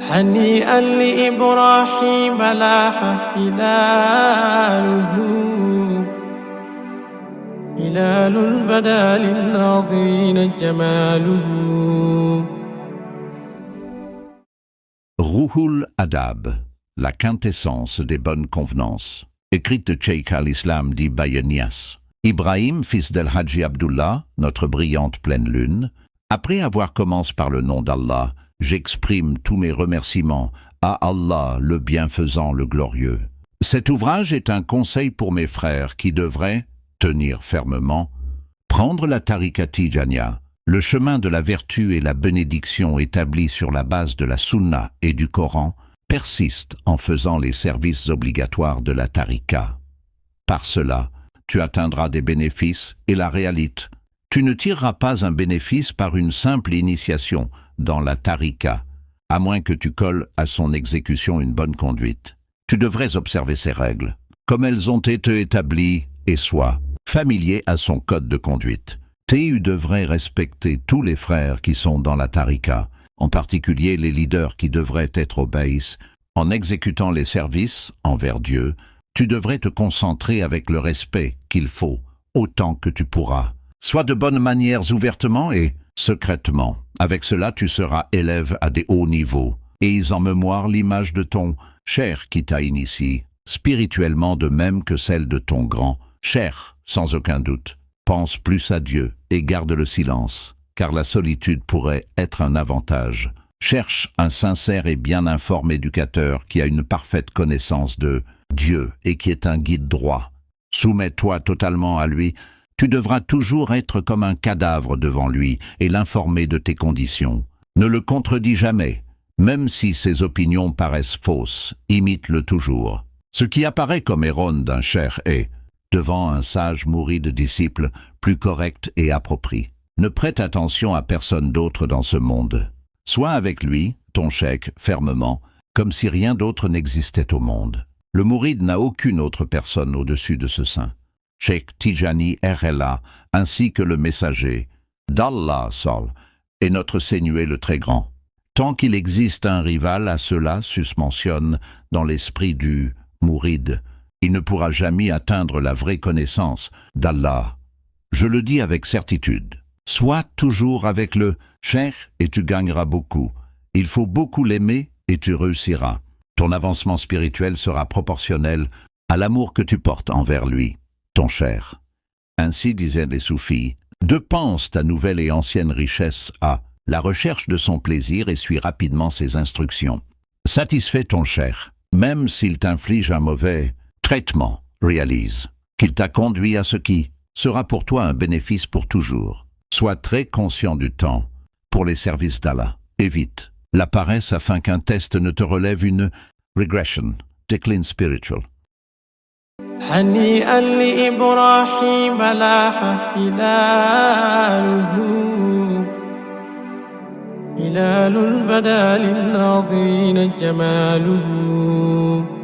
هنيئا لإبراهيم لاح هلاله هلال بدا للناظرين جماله. Ruhul Adab, la quintessence des bonnes convenances, écrite de Cheikh al-Islam d'Ibn Niyas. Ibrahim, fils d'El-Hadji Abdullah, notre brillante pleine lune, après avoir commencé par le nom d'Allah, j'exprime tous mes remerciements à Allah, le bienfaisant, le glorieux. Cet ouvrage est un conseil pour mes frères qui devraient tenir fermement, prendre la tariqa Tijaniya, le chemin de la vertu et la bénédiction établie sur la base de la Sunna et du Coran, persiste en faisant les services obligatoires de la tariqa. Par cela, tu atteindras des bénéfices et la réalité. Tu ne tireras pas un bénéfice par une simple initiation dans la tariqa, à moins que tu colles à son exécution une bonne conduite. Tu devrais observer ces règles, comme elles ont été établies, et sois familier à son code de conduite. Tu devrais respecter tous les frères qui sont dans la tariqa, en particulier les leaders qui devraient être obéis. En exécutant les services envers Dieu, tu devrais te concentrer avec le respect qu'il faut, autant que tu pourras. Sois de bonnes manières ouvertement et secrètement. Avec cela, tu seras élève à des hauts niveaux. Aie en mémoire l'image de ton cher qui t'a initié, spirituellement de même que celle de ton grand cher, sans aucun doute. Pense plus à Dieu et garde le silence, car la solitude pourrait être un avantage. Cherche un sincère et bien informé éducateur qui a une parfaite connaissance de Dieu et qui est un guide droit. Soumets-toi totalement à lui. Tu devras toujours être comme un cadavre devant lui et l'informer de tes conditions. Ne le contredis jamais, même si ses opinions paraissent fausses, imite-le toujours. Ce qui apparaît comme errone d'un cheikh est, devant un sage mouride disciple, plus correct et approprié. Ne prête attention à personne d'autre dans ce monde. Sois avec lui, ton cheikh, fermement, comme si rien d'autre n'existait au monde. Le mouride n'a aucune autre personne au-dessus de ce saint. Cheikh Tijani RLA, ainsi que le messager d'Allah Sol, et notre Seigneur le Très Grand. Tant qu'il existe un rival à cela, susmentionne dans l'esprit du mouride, il ne pourra jamais atteindre la vraie connaissance d'Allah. Je le dis avec certitude. Sois toujours avec le cheikh et tu gagneras beaucoup. Il faut beaucoup l'aimer et tu réussiras. Ton avancement spirituel sera proportionnel à l'amour que tu portes envers lui, ton cher. Ainsi disaient les soufis, dépense ta nouvelle et ancienne richesse à la recherche de son plaisir et suis rapidement ses instructions. Satisfais ton cher, même s'il t'inflige un mauvais traitement, réalise qu'il t'a conduit à ce qui sera pour toi un bénéfice pour toujours. Sois très conscient du temps pour les services d'Allah. Évite la paresse afin qu'un test ne te relève une regression, decline spiritual. هنيئا لإبراهيم لاح هلاله هلال بدا للناظرين جماله.